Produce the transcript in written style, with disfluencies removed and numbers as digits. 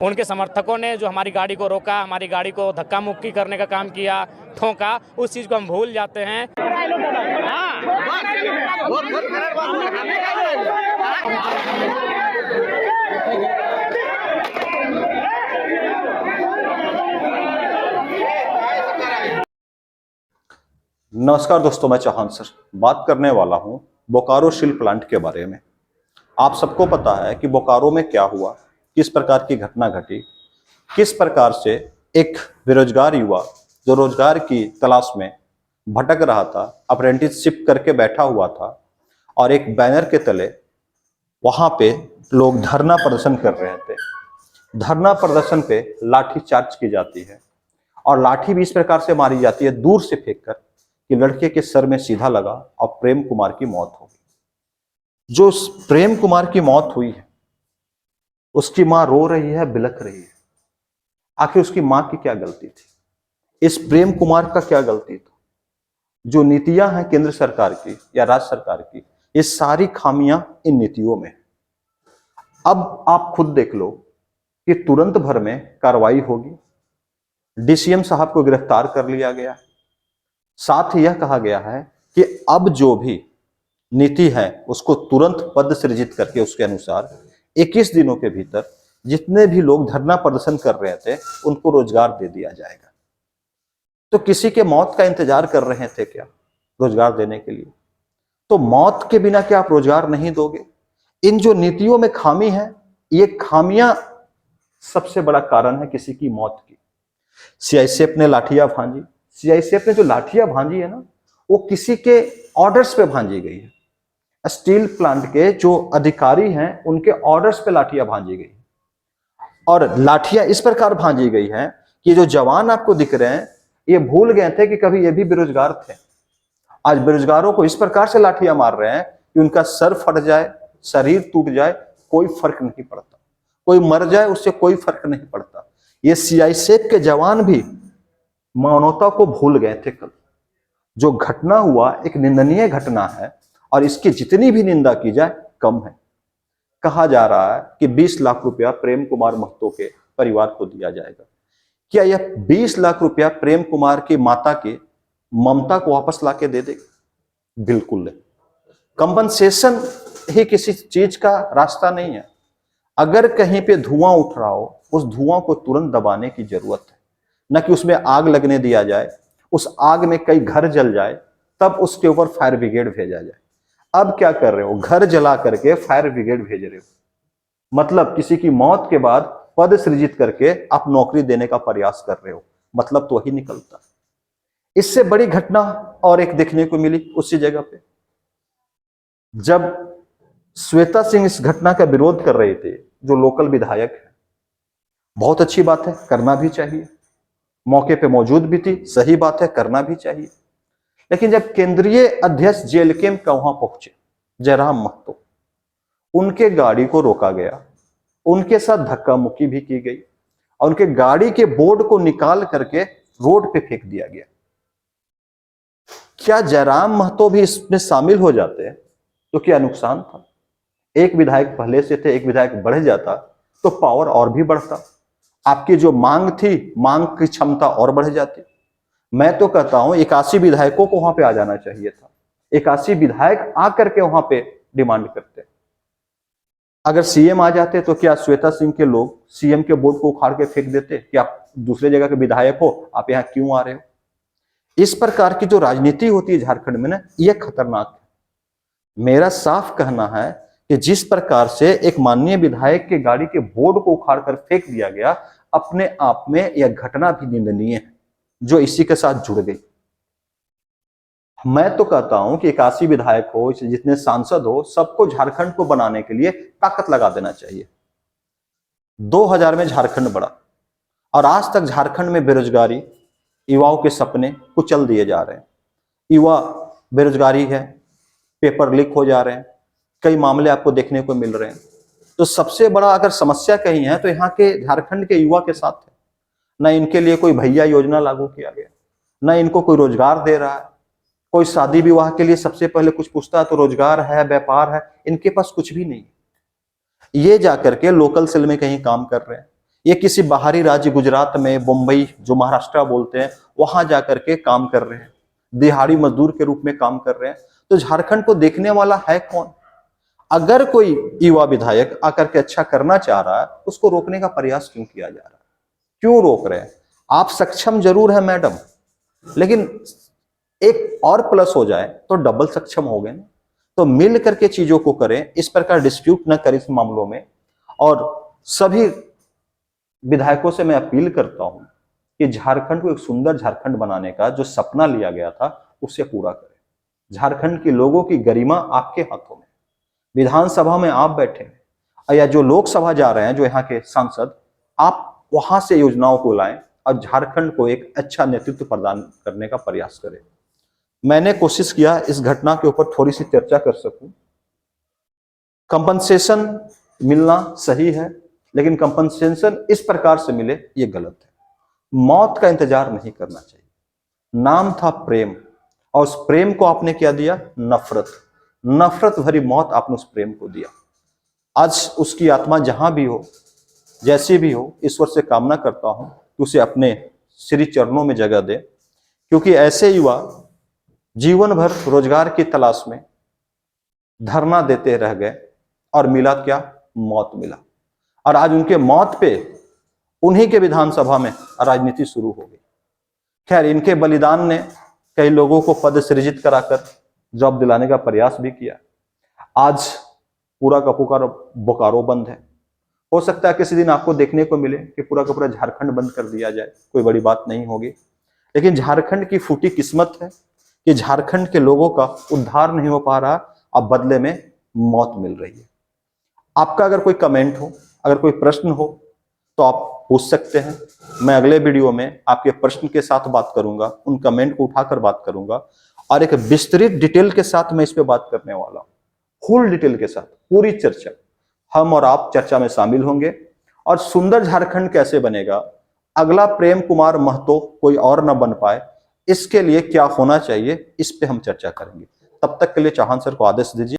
उनके समर्थकों ने जो हमारी गाड़ी को रोका, हमारी गाड़ी को धक्का मुक्की करने का काम किया, ठोका, उस चीज़ को हम भूल जाते हैं। नमस्कार दोस्तों, मैं चौहान सर बात करने वाला हूं बोकारो स्टील प्लांट के बारे में। आप सबको पता है कि बोकारो में क्या हुआ, किस प्रकार की घटना घटी, किस प्रकार से एक बेरोजगार युवा जो रोजगार की तलाश में भटक रहा था, अप्रेंटिसशिप करके बैठा हुआ था और एक बैनर के तले वहां पे लोग धरना प्रदर्शन कर रहे थे। धरना प्रदर्शन पे लाठी चार्ज की जाती है और लाठी भी इस प्रकार से मारी जाती है दूर से फेंक कर कि लड़के के सर में सीधा लगा और प्रेम कुमार की मौत हो गई। जो प्रेम कुमार की मौत हुई है उसकी मां रो रही है, बिलख रही है। आखिर उसकी मां की क्या गलती थी, इस प्रेम कुमार का क्या गलती था? जो नीतियां हैं केंद्र सरकार की या राज्य सरकार की, ये सारी खामियां इन नीतियों में। अब आप खुद देख लो कि तुरंत भर में कार्रवाई होगी, डीसीएम साहब को गिरफ्तार कर लिया गया। साथ ही यह कहा गया है कि अब जो भी नीति है उसको तुरंत पद सृजित करके उसके अनुसार 21 दिनों के भीतर जितने भी लोग धरना प्रदर्शन कर रहे थे उनको रोजगार दे दिया जाएगा। तो किसी के मौत का इंतजार कर रहे थे क्या रोजगार देने के लिए? तो मौत के बिना क्या आप रोजगार नहीं दोगे? इन जो नीतियों में खामी है, ये खामियां सबसे बड़ा कारण है किसी की मौत की। सीआईसीएफ ने लाठियां भांजी, सीआईसीएफ ने जो लाठियां भांजी है ना, वो किसी के ऑर्डर्स पे भांजी गई है। स्टील प्लांट के जो अधिकारी हैं उनके ऑर्डर्स पे लाठियां भांजी गई और लाठियां इस प्रकार भांजी गई है कि जो जवान आपको दिख रहे हैं ये भूल गए थे कि कभी ये भी बेरोजगार थे। आज बेरोजगारों को इस प्रकार से लाठियां मार रहे हैं कि उनका सर फट जाए, शरीर टूट जाए, कोई फर्क नहीं पड़ता। कोई मर जाए उससे कोई फर्क नहीं पड़ता। ये सीआईसीएफ के जवान भी मानवता को भूल गए थे। कल जो घटना हुआ एक निंदनीय घटना है और इसकी जितनी भी निंदा की जाए कम है। कहा जा रहा है कि 20 लाख रुपया प्रेम कुमार महतो के परिवार को दिया जाएगा। क्या यह 20 लाख रुपया प्रेम कुमार की माता की ममता को वापस लाके दे देगा? बिल्कुल नहीं। कंपनसेशन ही किसी चीज का रास्ता नहीं है। अगर कहीं पे धुआं उठ रहा हो, उस धुआं को तुरंत दबाने की जरूरत है, न कि उसमें आग लगने दिया जाए, उस आग में कई घर जल जाए तब उसके ऊपर फायर ब्रिगेड भेजा जाए। अब क्या कर रहे हो? घर जला करके फायर ब्रिगेड भेज रहे हो। मतलब किसी की मौत के बाद पद सृजित करके आप नौकरी देने का प्रयास कर रहे हो। मतलब तो वही निकलता। इससे बड़ी घटना और एक देखने को मिली उसी जगह पे, जब श्वेता सिंह इस घटना का विरोध कर रहे थे, जो लोकल विधायक है। बहुत अच्छी बात है, करना भी चाहिए, मौके पे मौजूद भी थी, सही बात है, करना भी चाहिए। लेकिन जब केंद्रीय अध्यक्ष जेएलके का वहां पहुंचे जयराम महतो, उनके गाड़ी को रोका गया, उनके साथ धक्का मुक्की भी की गई और उनके गाड़ी के बोर्ड को निकाल करके रोड पे फेंक दिया गया। क्या जयराम महतो भी इसमें शामिल हो जाते हैं तो क्या नुकसान था? एक विधायक पहले से थे, एक विधायक बढ़ जाता तो पावर और भी बढ़ता। आपकी जो मांग थी, मांग की क्षमता और बढ़ जाती। मैं तो कहता हूं 81 विधायकों को वहां पे आ जाना चाहिए था। 81 विधायक आकर के वहां पे डिमांड करते। अगर सीएम आ जाते तो क्या श्वेता सिंह के लोग सीएम के बोर्ड को उखाड़ के फेंक देते कि आप दूसरे जगह के विधायक हो, आप यहाँ क्यों आ रहे हो? इस प्रकार की जो राजनीति होती है झारखंड में ना, यह खतरनाक है। मेरा साफ कहना है कि जिस प्रकार से एक माननीय विधायक के गाड़ी के बोर्ड को उखाड़ कर फेंक दिया गया, अपने आप में यह घटना भी निंदनीय है जो इसी के साथ जुड़ गई। मैं तो कहता हूं कि 81 विधायक हो, जितने सांसद हो, सबको झारखंड को बनाने के लिए ताकत लगा देना चाहिए। 2000 में झारखंड बढ़ा और आज तक झारखंड में बेरोजगारी, युवाओं के सपने कुचल दिए जा रहे हैं। युवा बेरोजगारी है, पेपर लीक हो जा रहे हैं, कई मामले आपको देखने को मिल रहे हैं। तो सबसे बड़ा अगर समस्या कहीं है तो यहाँ के झारखंड के युवा के साथ है। न इनके लिए कोई भैया योजना लागू किया गया, न इनको कोई रोजगार दे रहा है। कोई शादी विवाह के लिए सबसे पहले कुछ पूछता है तो रोजगार है, व्यापार है, इनके पास कुछ भी नहीं। ये जाकर के लोकल सेल में कहीं काम कर रहे हैं, ये किसी बाहरी राज्य, गुजरात में, मुंबई जो महाराष्ट्र बोलते हैं, वहां जाकर के काम कर रहे हैं, दिहाड़ी मजदूर के रूप में काम कर रहे हैं। तो झारखंड को देखने वाला है कौन? अगर कोई युवा विधायक आकर के अच्छा करना चाह रहा है, उसको रोकने का प्रयास क्यों किया जा रहा है? क्यों रोक रहे हैं? आप सक्षम जरूर है मैडम, लेकिन एक और प्लस हो जाए तो डबल सक्षम हो गए ना। तो मिल करके चीजों को करें, इस प्रकार डिस्प्यूट न करें इस मामलों में। और सभी विधायकों से मैं अपील करता हूं कि झारखंड को एक सुंदर झारखंड बनाने का जो सपना लिया गया था, उसे पूरा करें। झारखंड के लोगों की गरिमा आपके हाथों में। विधानसभा में आप बैठे हैं या जो लोकसभा जा रहे हैं, जो यहाँ के सांसद, आप वहां से योजनाओं को लाएं और झारखंड को एक अच्छा नेतृत्व प्रदान करने का प्रयास करें। मैंने कोशिश किया इस घटना के ऊपर थोड़ी सी चर्चा कर सकूं। कंपनसेशन मिलना सही है, लेकिन कंपनसेशन इस प्रकार से मिले ये गलत है। मौत का इंतजार नहीं करना चाहिए। नाम था प्रेम, और उस प्रेम को आपने क्या दिया? नफरत भरी मौत आपने उस प्रेम को दिया। आज उसकी आत्मा जहां भी हो, जैसी भी हो, ईश्वर से कामना करता हूं कि उसे अपने श्री चरणों में जगह दे, क्योंकि ऐसे युवा जीवन भर रोजगार की तलाश में धरना देते रह गए और मिला क्या? मौत मिला। और आज उनके मौत पे उन्हीं के विधानसभा में राजनीति शुरू हो गई। खैर, इनके बलिदान ने कई लोगों को पद सृजित कराकर जॉब दिलाने का प्रयास भी किया। आज पूरा का पूरा बोकारो बंद है। हो सकता है किसी दिन आपको देखने को मिले कि पूरा का पूरा झारखंड बंद कर दिया जाए, कोई बड़ी बात नहीं होगी। लेकिन झारखंड की फूटी किस्मत है कि झारखंड के लोगों का उद्धार नहीं हो पा रहा, अब बदले में मौत मिल रही है। आपका अगर कोई कमेंट हो, अगर कोई प्रश्न हो, तो आप पूछ सकते हैं। मैं अगले वीडियो में आपके प्रश्न के साथ बात करूंगा, उन कमेंट को उठाकर बात करूंगा, और एक विस्तृत डिटेल के साथ मैं इस पे बात करने वाला हूं। फुल डिटेल के साथ पूरी चर्चा, हम और आप चर्चा में शामिल होंगे। और सुंदर झारखंड कैसे बनेगा, अगला प्रेम कुमार महतो कोई और न बन पाए, इसके लिए क्या होना चाहिए, इस पे हम चर्चा करेंगे। तब तक के लिए चौहान सर को आदेश दीजिए।